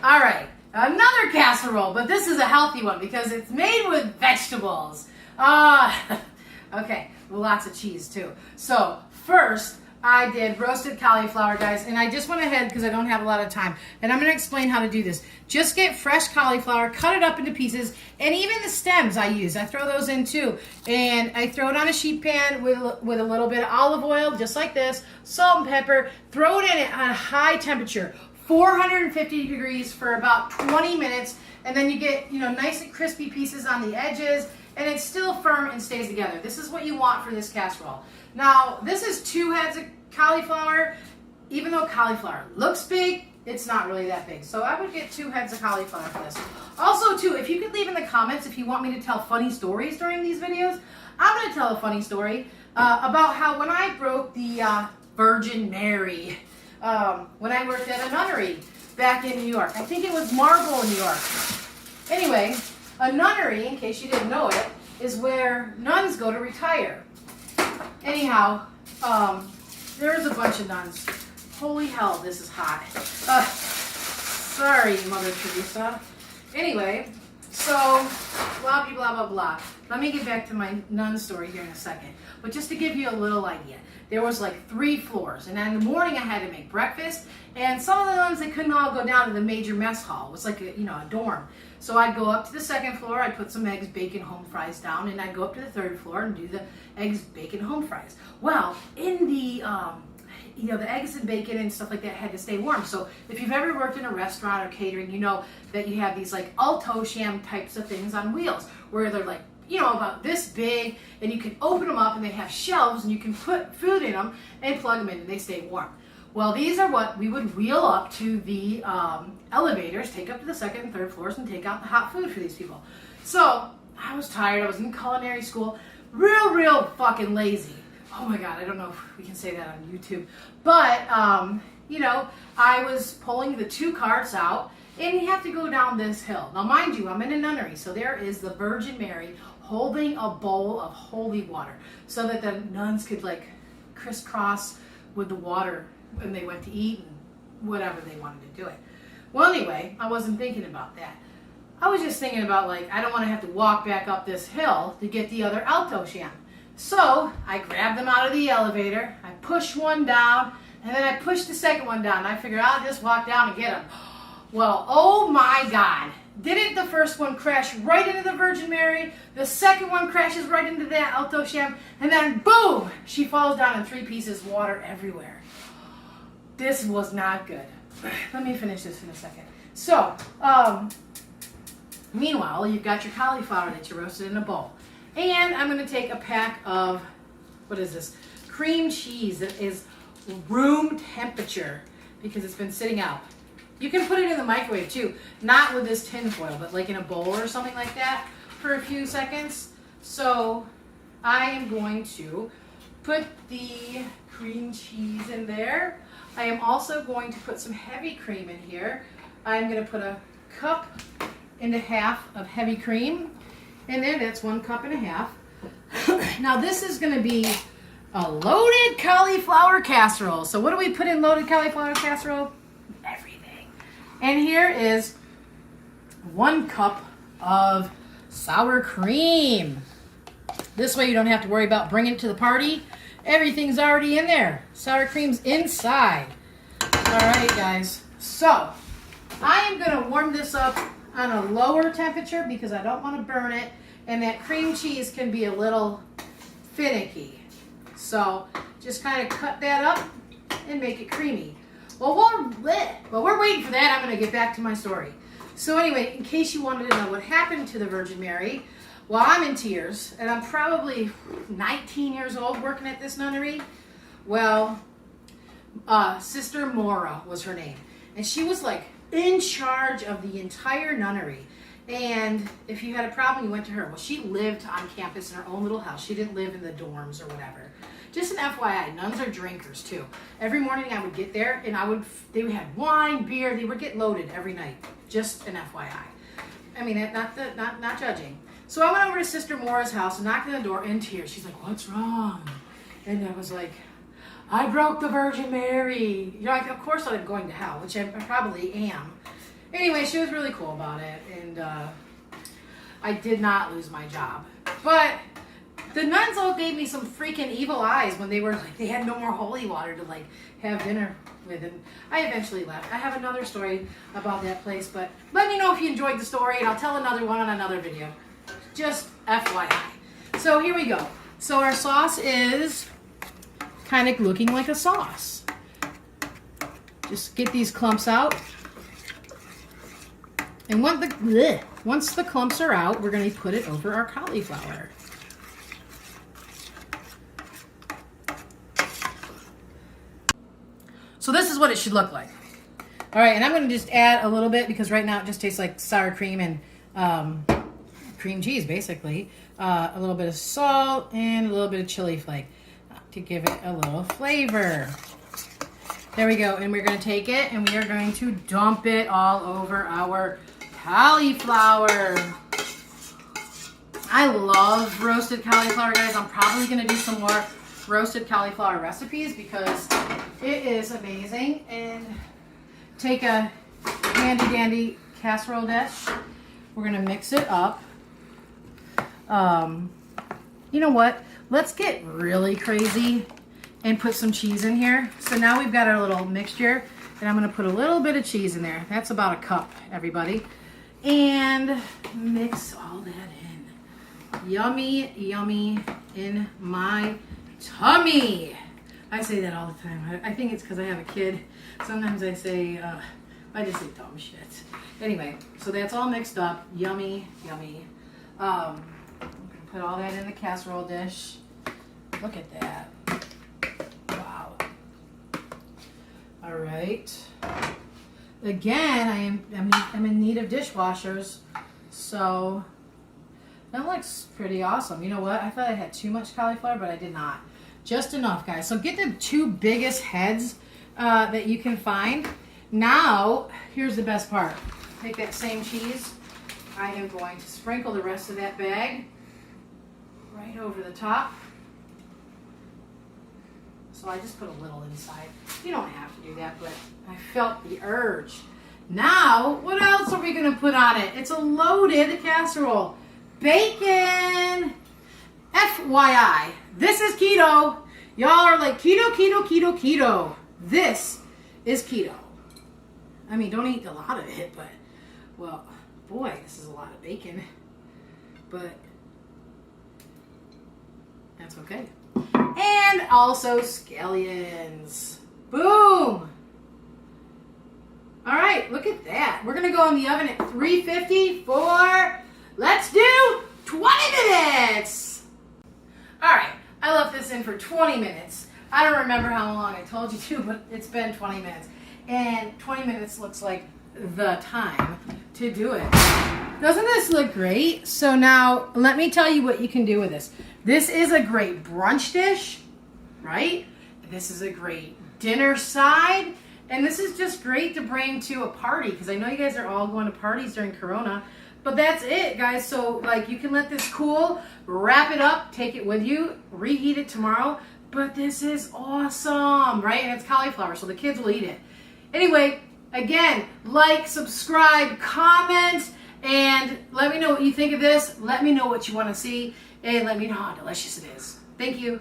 All right, another casserole, but this is a healthy one because it's made with vegetables. Okay, with lots of cheese too. So first, I did roasted cauliflower, guys, and I just went ahead because I don't have a lot of time, and I'm going to explain how to do this. Just get fresh cauliflower, cut it up into pieces, and even the stems I use. I throw those in too, and I throw it on a sheet pan with a little bit of olive oil, just like this, salt and pepper. Throw it in it on a high temperature, 450 degrees for about 20 minutes, and then you get, nice and crispy pieces on the edges, and it's still firm and stays together. This is what you want for this casserole. Now, this is 2 heads of cauliflower. Even though cauliflower looks big, it's not really that big. So I would get 2 heads of cauliflower for this. Also, too, if you could leave in the comments if you want me to tell funny stories during these videos, I'm going to tell a funny story about how when I broke the Virgin Mary, when I worked at a nunnery back in New York. I think it was Marble in New York. Anyway, a nunnery, in case you didn't know it, is where nuns go to retire. Anyhow, there's a bunch of nuns. Holy hell, this is hot. Sorry, Mother Teresa. Anyway, so blah, blah, blah, blah. Let me get back to my nun story here in a second. But just to give you a little idea, there was like 3 floors. And in the morning I had to make breakfast. And some of the nuns, they couldn't all go down to the major mess hall. It was like a dorm. So I'd go up to the 2nd floor, I'd put some eggs, bacon, home fries down, and I'd go up to the 3rd floor and do the eggs, bacon, home fries. Well, in the, the eggs and bacon and stuff like that had to stay warm. So if you've ever worked in a restaurant or catering, you know that you have these like Alto Sham types of things on wheels where they're like, about this big, and you can open them up and they have shelves and you can put food in them and plug them in and they stay warm. Well, these are what we would wheel up to the elevators, take up to the 2nd and 3rd floors and take out the hot food for these people. So I was tired. I was in culinary school, real fucking lazy. Oh my God, I don't know if we can say that on YouTube. But, I was pulling the 2 carts out, and you have to go down this hill. Now, mind you, I'm in a nunnery, so there is the Virgin Mary holding a bowl of holy water so that the nuns could, crisscross with the water when they went to eat and whatever they wanted to do it. Well, anyway, I wasn't thinking about that. I was just thinking about, I don't want to have to walk back up this hill to get the other Alto Sham. So I grabbed them out of the elevator, I pushed one down, and then I pushed the 2nd one down. I figured I'll just walk down and get them. Well, oh my God. Didn't the 1st one crash right into the Virgin Mary? The 2nd one crashes right into that Alto Sham, and then boom, she falls down in 3 pieces, water everywhere. This was not good. Let me finish this in a second. So, meanwhile, you've got your cauliflower that you roasted in a bowl. And I'm going to take a pack of, what is this? Cream cheese that is room temperature because it's been sitting out. You can put it in the microwave too, not with this tin foil, but like in a bowl or something like that for a few seconds. So I am going to put the cream cheese in there. I am also going to put some heavy cream in here. I'm going to put a 1.5 cups of heavy cream. And then that's 1.5 cups. Now this is going to be a loaded cauliflower casserole. So what do we put in loaded cauliflower casserole? Everything. And here is 1 cup of sour cream. This way you don't have to worry about bringing it to the party. Everything's already in there. Sour cream's inside. All right, guys. So I am going to warm this up on a lower temperature because I don't want to burn it, and that cream cheese can be a little finicky. So just kind of cut that up and make it creamy. Well, we're waiting for that. I'm going to get back to my story. So anyway, in case you wanted to know what happened to the Virgin Mary, well, I'm in tears, and I'm probably 19 years old working at this nunnery. Well, Sister Mora was her name, and she was in charge of the entire nunnery. And if you had a problem, you went to her. Well, she lived on campus in her own little house. She didn't live in the dorms or whatever. Just an FYI, nuns are drinkers too. Every morning I would get there, and they had wine, beer. They would get loaded every night. Just an FYI. I mean, not judging. So I went over to Sister Mora's house and knocked on the door in tears. She's like, "What's wrong?" And I was like, "I broke the Virgin Mary." You're like, of course I'm going to hell, which I probably am. Anyway, she was really cool about it, and I did not lose my job. But the nuns all gave me some freaking evil eyes when they were like, they had no more holy water to like have dinner with, and I eventually left. I have another story about that place, but let me know if you enjoyed the story, and I'll tell another one on another video. Just FYI. So here we go. So our sauce is kind of looking like a sauce. Just get these clumps out. And once the clumps are out, we're going to put it over our cauliflower. So this is what it should look like. All right, and I'm going to just add a little bit because right now it just tastes like sour cream and cream cheese, basically. A little bit of salt and a little bit of chili flake to give it a little flavor. There we go, and we're going to take it and we are going to dump it all over our cauliflower. I love roasted cauliflower, guys. I'm probably going to do some more roasted cauliflower recipes because it is amazing. And take a handy dandy casserole dish. We're going to mix it up. You know what? Let's get really crazy and put some cheese in here. So now we've got our little mixture, and I'm going to put a little bit of cheese in there. That's about a cup, everybody. And mix all that in. Yummy, yummy in my tummy. I say that all the time. I think it's because I have a kid. Sometimes I say, I just say dumb shit. Anyway, so that's all mixed up. Yummy, yummy. I'm going to put all that in the casserole dish. Look at that. Wow. All right. Again, I'm in need of dishwashers. So that looks pretty awesome. You know what? I thought I had too much cauliflower, but I did not. Just enough, guys. So get the 2 biggest heads that you can find. Now, here's the best part. Take that same cheese. I am going to sprinkle the rest of that bag right over the top. So I just put a little inside. You don't have to do that, but I felt the urge. Now, what else are we going to put on it? It's a loaded casserole. Bacon! FYI, this is keto. Y'all are like, keto, keto, keto, keto. This is keto. I mean, don't eat a lot of it, but, well, boy, this is a lot of bacon. But that's okay. And also scallions. Boom! All right, look at that. We're going to go in the oven at 350 for, let's do 20 minutes. All right, I left this in for 20 minutes. I don't remember how long I told you to, but it's been 20 minutes. And 20 minutes looks like the time to do it. Doesn't this look great? So now, let me tell you what you can do with this. This is a great brunch dish, right? This is a great dinner side. And this is just great to bring to a party, because I know you guys are all going to parties during Corona. But that's it, guys. So, like, you can let this cool, wrap it up, take it with you, reheat it tomorrow. But this is awesome, right? And it's cauliflower, so the kids will eat it. Anyway, again, like, subscribe, comment, and let me know what you think of this. Let me know what you want to see, and let me know how delicious it is. Thank you.